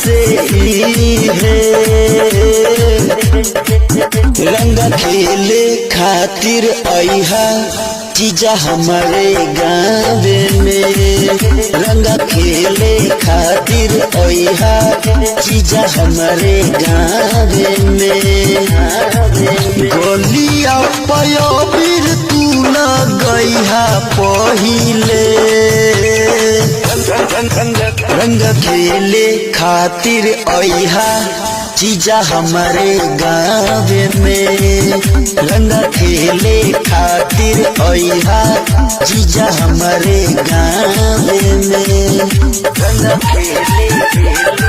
से ही है। रंग खेले खातिर आइहा जीजा हमारे गाँव में। रंग खेले खातिर आइहा जीजा हमारे गाँव में। गोलिया पयोबीर तू न गईहा पहिले। रंग खेले खातिर आइहा जीजा हमारे गाँव में। रंग खेले खातिर आइहा जीजा हमारे गाँव में। रंग खेले